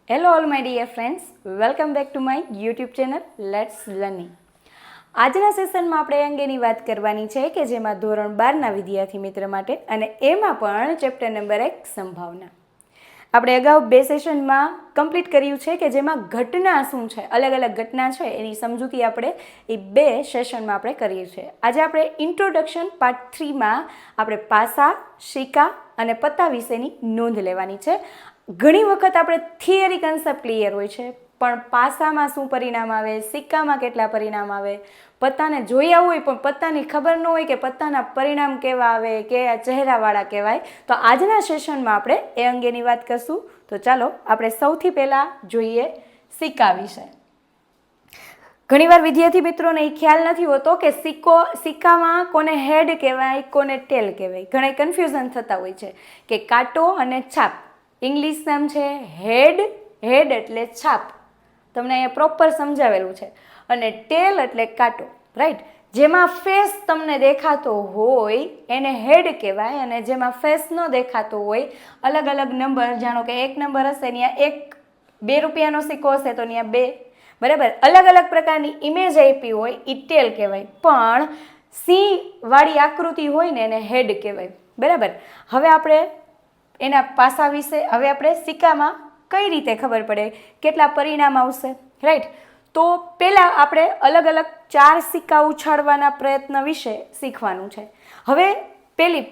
Hello all my dear friends, welcome back to my YouTube channel let's learning. આજના સેશનમાં આપણે એ અંગેની વાત કરવાની છે કે જેમાં ધોરણ 12ના વિદ્યાર્થી મિત્ર માટે અને એમાં પણ ચેપ્ટર નંબર 1 સંભાવના. આપણે અગાઉ 2 સેશનમાં કમ્પ્લીટ કર્યું છે કે જેમાં ઘટના શું છે, અલગ અલગ ઘટના છે એની સમજૂતી આપણે એ 2 સેશનમાં આપણે કરીએ છીએ. આજે આપણે ઇન્ટ્રોડક્શન પાર્ટ 3માં આપણે પાસા, સિક્કા અને પત્તા વિશેની નોંધ લેવાની છે. ઘણી વખત આપણે થિયરી કન્સેપ્ટ ક્લિયર હોય છે, પણ પાસામાં શું પરિણામ આવે, સિક્કામાં કેટલા પરિણામ આવે, પત્તાને જોયા હોય પણ પત્તાની ખબર ન હોય કે પત્તાના પરિણામ કેવા આવે, કે ચહેરાવાળા કહેવાય. તો આજના સેશનમાં આપણે એ અંગેની વાત કરશું. તો ચાલો આપણે સૌથી પહેલાં જોઈએ સિક્કા વિશે. ઘણીવાર વિદ્યાર્થી મિત્રોને એ ખ્યાલ નથી હોતો કે સિક્કામાં કોને હેડ કહેવાય, કોને ટેલ કહેવાય. ઘણા કન્ફ્યુઝન થતા હોય છે કે કાંટો અને છાપ. ઇંગ્લિશ નામ છે હેડ એટલે છાપ, તમને અહીંયા પ્રોપર સમજાવેલું છે. અને ટેલ એટલે કાંટો, રાઈટ. જેમાં ફેસ તમને દેખાતો હોય એને હેડ કહેવાય, અને જેમાં ફેસ ન દેખાતો હોય, અલગ અલગ નંબર, જાણો કે 1 નંબર હશે ત્યાં 1, 2 રૂપિયાનો સિક્કો હશે તો ત્યાં 2, બરાબર, અલગ અલગ પ્રકારની ઇમેજ આપી હોય એ ટેલ કહેવાય. પણ સિંહ વાળી આકૃતિ હોય ને એને હેડ કહેવાય, બરાબર. હવે આપણે એના પાસા વિશે, હવે આપણે સિક્કામાં કઈ રીતે ખબર પડે, કેટલા પરિણામ આવશે, રાઈટ. તો પહેલાં આપણે અલગ અલગ 4 સિક્કા ઉછાળવાના પ્રયત્ન વિશે શીખવાનું છે. હવે પેલી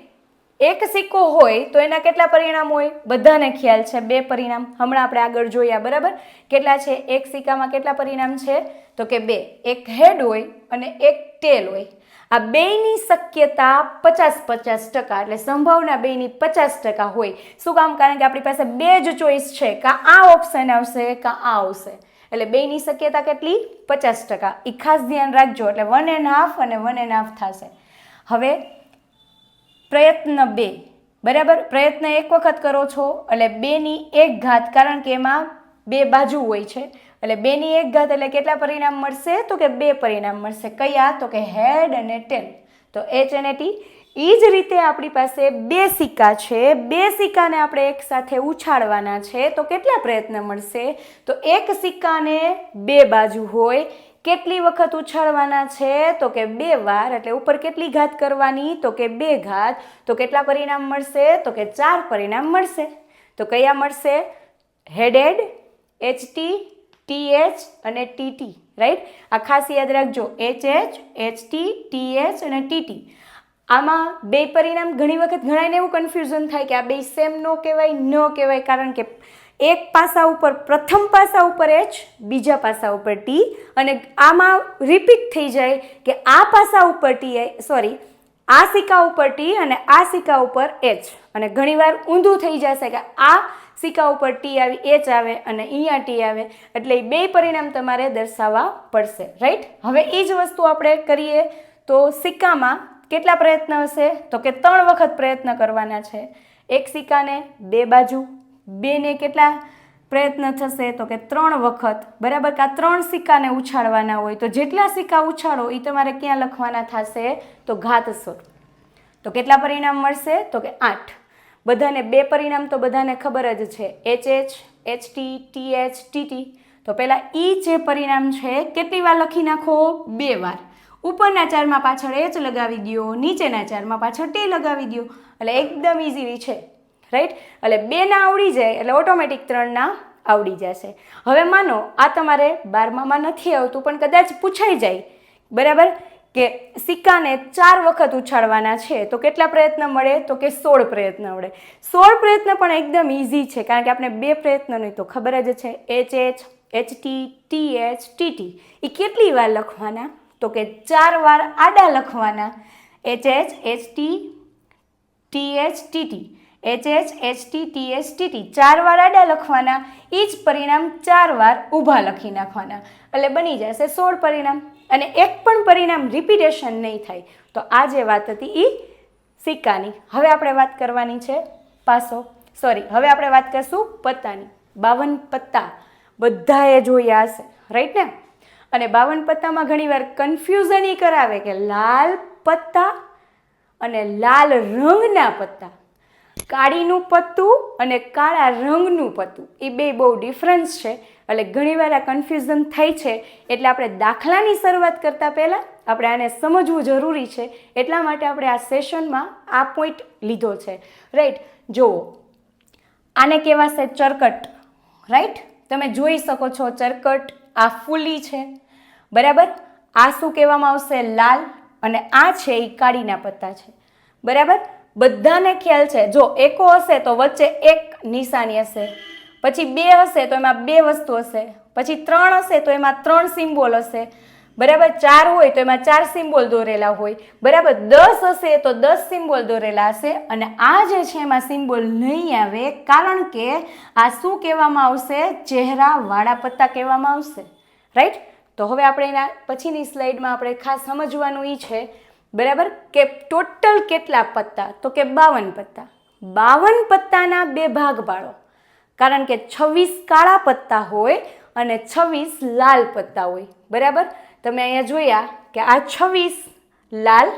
એક સિક્કો હોય તો એના કેટલા પરિણામ હોય, બધાને ખ્યાલ છે, 2 પરિણામ. હમણાં આપણે આગળ જોયા, બરાબર. કેટલા છે એક સિક્કામાં, કેટલા પરિણામ છે તો કે 2. એક હેડ હોય અને એક ટેલ હોય. આ બેયની શક્યતા 50-50%, એટલે સંભાવના બેયની 50% હોય. શું કામ? કારણ કે આપણી પાસે 2 જ ચોઈસ છે, કાં આ ઓપ્શન આવશે કાં આ આવશે. એટલે બેયની શક્યતા કેટલી? 50%. એ ખાસ ધ્યાન રાખજો. એટલે 1.5 અને 1.5 થશે. હવે પ્રયત્ન 2, બરાબર. પ્રયત્ન એક વખત કરો છો એટલે 2ની 1 ઘાત, કારણ કે એમાં 2 બાજુ હોય છે, એટલે 2ની 1 ઘાત એટલે કેટલા પરિણામ મળશે તો કે 2 પરિણામ મળશે. કયા? તો કે હેડ અને ટેલ. તો H અને T. એ જ રીતે આપણી પાસે 2 સિક્કા છે, 2 સિક્કાને આપણે એક સાથે ઉછાળવાના છે તો કેટલા પ્રયત્ન મળશે? તો એક સિક્કાને 2 બાજુ હોય, કેટલી વખત ઉછાળવાના છે તો કે 2 વાર. એટલે ઉપર કેટલી ઘાત કરવાની તો કે 2 ઘાત. તો કેટલા પરિણામ મળશે તો કે 4 પરિણામ મળશે. તો કયા મળશે? હેડેડ, HT, TH અને TT, રાઈટ. આ ખાસ યાદ રાખજો, HH, HT, TH અને TT. આમાં 2 પરિણામ ઘણી વખત ઘણાને એવું કન્ફ્યુઝન થાય કે આ 2 સેમ ન કહેવાય, ન કહેવાય, કારણ કે એક પાસા ઉપર, પ્રથમ પાસા ઉપર H, બીજા પાસા ઉપર T, અને આમાં રિપીટ થઈ જાય કે આ પાસા ઉપર આ સિક્કા ઉપર T અને આ સિક્કા ઉપર H. અને ઘણીવાર ઊંધું થઈ જશે કે આ સિક્કા ઉપર T આવી, H આવે અને અહીંયા T આવે. એટલે એ 2 પરિણામ તમારે દર્શાવવા પડશે, રાઈટ. હવે એ જ વસ્તુ આપણે કરીએ તો સિક્કામાં કેટલા પ્રયત્ન હશે તો કે 3 વખત પ્રયત્ન કરવાના છે. એક સિક્કાને 2 બાજુ, 2ને કેટલા પ્રયત્ન થશે તો કે 3 વખત, બરાબર. કે આ 3 સિક્કાને ઉછાળવાના હોય તો જેટલા સિક્કા ઉછાળો એ તમારે ક્યાં લખવાના થશે તો ઘાત સ્વરૂપ. તો કેટલા પરિણામ મળશે તો કે 8. બધાને 2 પરિણામ તો બધાને ખબર જ છે, HH, HT, TH, TT. તો પહેલાં જે પરિણામ છે કેટલી વાર લખી નાખો? 2 વાર. ઉપરના 4માં પાછળ H લગાવી દો, નીચેના 4માં પાછળ T લગાવી દો. એટલે એકદમ ઇઝી છે, રાઈટ. એટલે 2ના આવડી જાય એટલે ઓટોમેટિક 3ના આવડી જશે. હવે માનો આ તમારે 12માં નથી આવતું પણ કદાચ પૂછાઈ જાય, બરાબર, કે સિક્કાને 4 વખત ઉછાળવાના છે તો કેટલા પ્રયત્ન મળે તો કે 16 પ્રયત્ન મળે. 16 પ્રયત્ન પણ એકદમ ઇઝી છે, કારણ કે આપણે 2 પ્રયત્નોની તો ખબર જ છે, HH, HT, TH, TT. એ કેટલી વાર લખવાના તો કે 4 વાર આડા લખવાના. HH, HT, TH, TT, HH, HT, TH, TT. 4 વાર આડા લખવાના. એ જ પરિણામ 4 વાર ઊભા લખી નાખવાના. એટલે બની જશે 16 પરિણામ. અને એક પણ પરિણામ રિપીટેશન નહીં થાય. તો આ જે વાત હતી એ સિક્કાની. હવે આપણે વાત કરવાની છે હવે આપણે વાત કરશું પત્તાની. 52 પત્તા બધાએ જોયા હશે, રાઈટ ને. અને 52 પત્તામાં ઘણીવાર કન્ફ્યુઝન એ કરાવે કે લાલ પત્તા અને લાલ રંગના પત્તા. કાળીનું પત્તું અને કાળા રંગનું પત્તું એ બે બહુ ડિફરન્સ છે, એટલે ઘણીવાર આ કન્ફ્યુઝન થાય છે. એટલે આપણે દાખલાની શરૂઆત કરતાં પહેલાં આપણે આને સમજવું જરૂરી છે, એટલા માટે આપણે આ સેશનમાં આ પોઈન્ટ લીધો છે. રાઈટ, જુઓ આને કહેવાશે ચરકટ. રાઈટ, તમે જોઈ શકો છો ચરકટ. આ ફૂલી છે, બરાબર. આ શું કહેવામાં આવશે? લાલ. અને આ છે એ કાળીના પત્તા છે, બરાબર. બધાને ખ્યાલ છે, જો એકો હશે તો વચ્ચે એક નિશાની હશે, પછી બે હશે તો એમાં બે વસ્તુ હશે, પછી ત્રણ હશે તો એમાં ત્રણ સિમ્બોલ હશે, બરાબર. ચાર હોય તો એમાં ચાર સિમ્બોલ દોરેલા હોય, બરાબર. 10 હશે તો 10 સિમ્બોલ દોરેલા હશે. અને આ જે છે એમાં સિમ્બોલ નહીં આવે, કારણ કે આ શું કહેવામાં આવશે? ચહેરાવાળા પત્તા કહેવામાં આવશે. રાઈટ, તો હવે આપણે એના પછીની સ્લાઇડમાં આપણે ખાસ સમજવાનું એ છે, બરાબર, કે ટોટલ કેટલા પત્તા? તો કે 52 પત્તા. 52 પત્તાના બે ભાગ પાડો, કારણ કે 26 કાળા પત્તા હોય અને 26 લાલ પત્તા હોય, બરાબર. તમે અહીંયા જોયા કે આ 26 લાલ,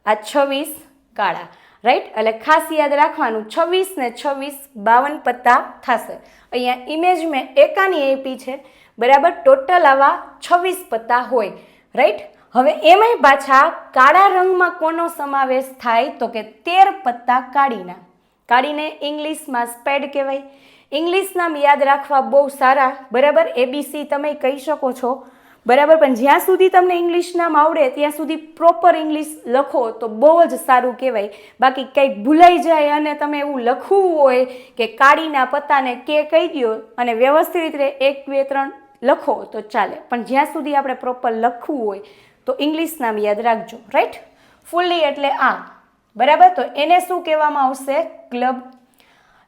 આ 26 કાળા. રાઈટ, એટલે ખાસ યાદ રાખવાનું 26 ને 26 52 પત્તા થશે. અહીંયા ઇમેજ મેં એકાની આપી છે, બરાબર. ટોટલ આવા 26 પત્તા હોય. રાઈટ, હવે એમાંય પાછા કાળા રંગમાં કોનો સમાવેશ થાય? તો કે 13 પત્તા કાળીના. કાળીને ઇંગ્લિશમાં સ્પેડ કહેવાય. ઇંગ્લિશ નામ યાદ રાખવા બહુ સારા, બરાબર. ABC તમે કહી શકો છો, બરાબર. પણ જ્યાં સુધી તમને ઇંગ્લિશ નામ આવડે ત્યાં સુધી પ્રોપર ઇંગ્લિશ લખો તો બહુ જ સારું કહેવાય. બાકી કંઈક ભૂલાઈ જાય અને તમે એવું લખવું હોય કે કાળીના પત્તાને કે કહી દો અને વ્યવસ્થિત રીતે 1 2 3 લખો તો ચાલે, પણ જ્યાં સુધી આપણે પ્રોપર લખવું હોય તો ઇંગ્લિશ નામ યાદ રાખજો. રાઈટ, ફૂલી એટલે આ, બરાબર. તો એને શું કહેવામાં આવશે? ક્લબ.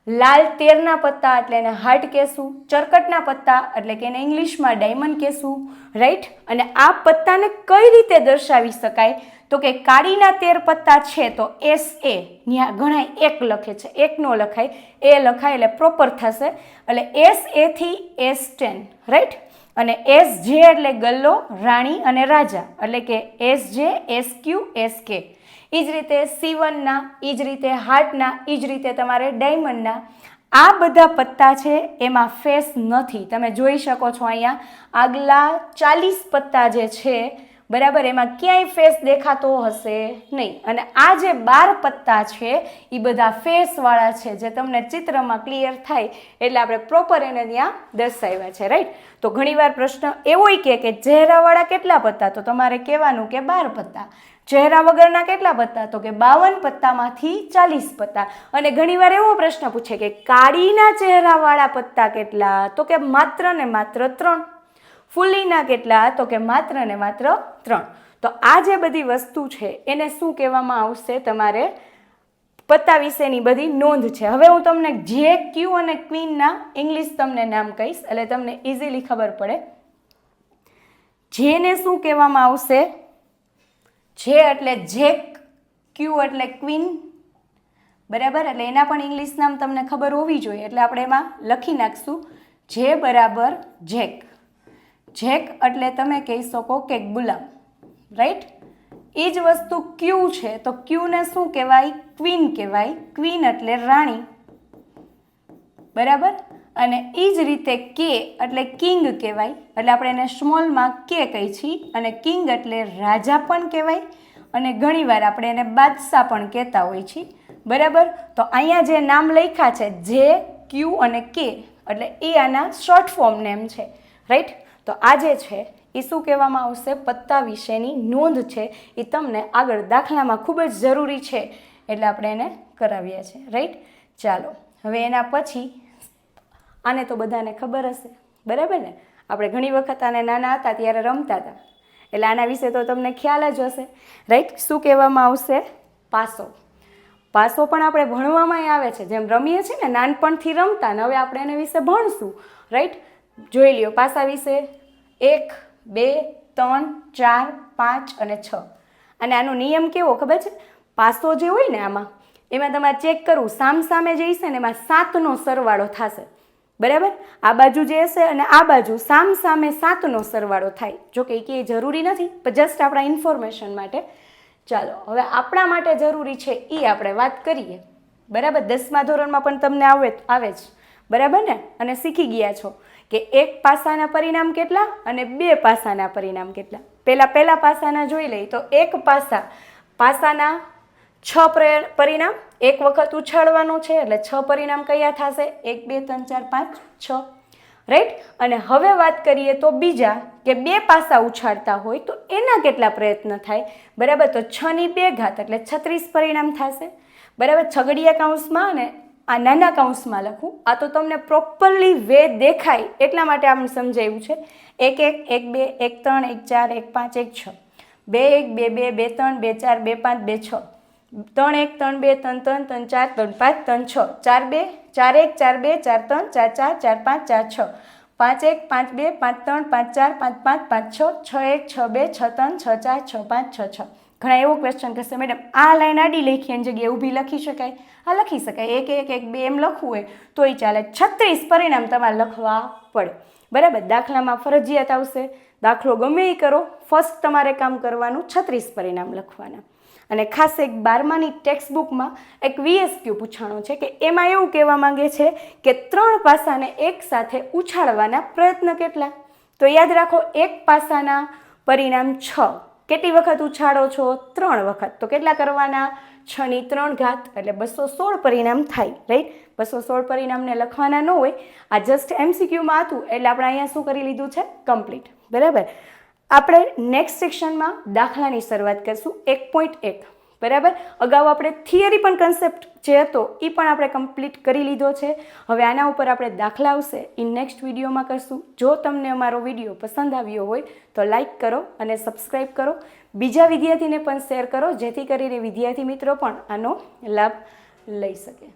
લાલ 13ના પત્તા એટલે એને હાર્ટ કહેશું. ચરકટના પત્તા એટલે કે એને ઇંગ્લિશમાં ડાયમંડ કહેશું. રાઈટ, અને આ પત્તાને કઈ રીતે દર્શાવી શકાય? તો કે કાળીના 13 પત્તા છે તો SA, ત્યાં ઘણા એક લખે છે, એક નો લખાય, એ લખાય એટલે પ્રોપર થશે. એટલે SA થી S10. રાઈટ, અને SJ એટલે ગલ્લો, રાણી અને રાજા, એટલે કે SJ SQ SK. એ જ રીતે C1ના, એ જ રીતે હાર્ટના, એ જ રીતે તમારે ડાયમંડના. આ બધા પત્તા છે એમાં ફેસ નથી. તમે જોઈ શકો છો અહીંયા આગલા 40 પત્તા જે છે, બરાબર, એમાં ક્યાંય ફેસ દેખાતો હશે નહીં. અને આ જે 12 પત્તા છે એ બધા ફેસવાળા છે, જે તમને ચિત્રમાં ક્લિયર થાય એટલે આપણે પ્રોપર એને ત્યાં દર્શાવ્યા છે. રાઈટ, તો ઘણીવાર પ્રશ્ન એવોય કે ચહેરાવાળા કેટલા પત્તા? તો તમારે કહેવાનું કે 12 પત્તા. ચહેરા વગરના કેટલા પત્તા? તો કે 52 પત્તામાંથી 40 પત્તા. અને ઘણીવાર એવો પ્રશ્ન પૂછે કે કાળીના ચહેરાવાળા પત્તા કેટલા? તો કે માત્ર ને માત્ર 3. ફૂલીના કેટલા? તો કે માત્ર ને માત્ર 3. તો આ જે બધી વસ્તુ છે એને શું કહેવામાં આવશે? તમારે પત્તા વિશેની બધી નોંધ છે. હવે હું તમને જે, ક્યુ અને ક્વીનના ઇંગ્લિશ તમને નામ કહીશ એટલે તમને ઇઝીલી ખબર પડે. જેને શું કહેવામાં આવશે? જે એટલે જેક, ક્યુ એટલે ક્વીન, બરાબર. એટલે એના પણ ઇંગ્લિશ નામ તમને ખબર હોવી જોઈએ, એટલે આપણે એમાં લખી નાખશું જે બરાબર જેક. જેક એટલે તમે કહી શકો કે ગુલામ. રાઈટ, એ જ વસ્તુ ક્યુ છે તો ક્યુને શું કહેવાય? ક્વીન કહેવાય. ક્વીન એટલે રાણી, બરાબર. અને એ જ રીતે કે એટલે કિંગ કહેવાય, એટલે આપણે એને સ્મોલમાં કે કહી છીએ. અને કિંગ એટલે રાજા પણ કહેવાય, અને ઘણીવાર આપણે એને બાદશાહ પણ કહેતા હોઈએ છીએ, બરાબર. તો અહીંયા જે નામ લખ્યા છે જે, ક્યુ અને કે, એટલે એ આના શોર્ટ ફોર્મ નેમ છે. રાઈટ, તો આ જે છે એ શું કહેવામાં આવશે? પત્તા વિશેની નોંધ છે. એ તમને આગળ દાખલામાં ખૂબ જ જરૂરી છે એટલે આપણે એને કરાવ્યા છે. રાઈટ, ચાલો હવે એના પછી આને તો બધાને ખબર હશે, બરાબર ને. આપણે ઘણી વખત આને નાના હતા ત્યારે રમતા હતા, એટલે આના વિશે તો તમને ખ્યાલ જ હશે. રાઈટ, શું કહેવામાં આવશે? પાસો. પાસો પણ આપણે ભણવામાં આવે છે, જેમ રમીએ છીએ ને નાનપણથી રમતા, ને હવે આપણે એને વિશે ભણશું. રાઈટ, જોઈ લ્યો પાસા વિશે. 1 2 3 4 5 અને 6. અને આનો નિયમ કેવો ખબર છે? પાસો જે હોય ને આમાં, એમાં તમારે ચેક કરવું, સામસામે જે છે ને એમાં 7નો સરવાળો થશે, બરાબર. આ બાજુ જે હશે અને આ બાજુ સામસામે 7નો સરવાળો થાય. જો કે એ જરૂરી નથી, પણ જસ્ટ આપણા ઇન્ફોર્મેશન માટે. ચાલો હવે આપણા માટે જરૂરી છે એ આપણે વાત કરીએ. બરાબર. 10મા ધોરણમાં પણ તમને આવે જ, બરાબર ને. અને શીખી ગયા છો કે એક પાસાના પરિણામ કેટલા અને બે પાસાના પરિણામ કેટલા. પહેલા પાસાના જોઈ લઈએ તો એક પાસાના 6 પરિણામ એક વખત ઉછાળવાનું છે એટલે 6 પરિણામ કયા થશે? 1 2 3 4 5 6, રાઈટ. અને હવે વાત કરીએ તો બીજા કે બે પાસા ઉછાળતા હોય તો એના કેટલા પ્રયત્ન થાય? બરાબર. તો 6 ની 2 ઘાત એટલે 36 પરિણામ થશે, બરાબર. છગડીયા કૌંસમાં અને આ નાના કૌંસમાં લખું, આ તો તમને પ્રોપરલી વે દેખાય એટલા માટે આપણે સમજાવ્યું છે. 1 1 1 2 1 3 1 4 1 5 1 6, 2 1 2 2 2 3 2 4 2 5 2 6, 3 1 3 2 3 3 3 4 3 5 3 6, 4 2 4 1 4 2 4 3 4 4 4 5 4 6, 5 1 5 2 5 3 5 4 5 5 5 6, 6 1 6 2 6 3 6 4 6 5 6 6. ઘણા એવો ક્વેશ્ચન કરશે, મેડમ આ લાઈન આડી લખી એની જગ્યાએ ઊભી લખી શકાય? હા, લખી શકાય. 1 1 1 2 એમ લખવું હોય તોય ચાલે. 36 પરિણામ તમારે લખવા પડે, બરાબર. દાખલામાં ફરજિયાત આવશે, દાખલો ગમે એ કરો, ફર્સ્ટ તમારે કામ કરવાનું 36 પરિણામ લખવાના. અને ખાસ એક 12માની ટેક્સ્ટ બુકમાં એક VSQ પૂછાણો છે કે એમાં એવું કહેવા માંગે છે કે 3 પાસાને એક સાથે ઉછાળવાના પ્રયત્ન કેટલા? તો યાદ રાખો, એક પાસાના પરિણામ 6 કેટલી વખત ઉછાળો છો? 3 વખત. તો કેટલા કરવાના? 6 ની 3 ઘાત એટલે 216 પરિણામ થાય, રાઈટ. 216 પરિણામને લખવાના ન હોય, આ જસ્ટ MCQમાં હતું એટલે આપણે અહીંયા શું કરી લીધું છે? કમ્પ્લીટ, બરાબર. આપણે નેક્સ્ટ સેક્શનમાં દાખલાની શરૂઆત કરીશું 1.1, બરાબર. અગાઉ આપણે થિયરી પણ કન્સેપ્ટ જે હતો એ પણ આપણે કમ્પ્લીટ કરી લીધો છે. હવે આના ઉપર આપણે દાખલા આવશે એ નેક્સ્ટ વિડીયોમાં કરશું. જો તમને અમારો વિડીયો પસંદ આવ્યો હોય તો લાઈક કરો અને સબસ્ક્રાઈબ કરો, બીજા વિદ્યાર્થીને પણ શેર કરો જેથી કરીને વિદ્યાર્થી મિત્રો પણ આનો લાભ લઈ શકે.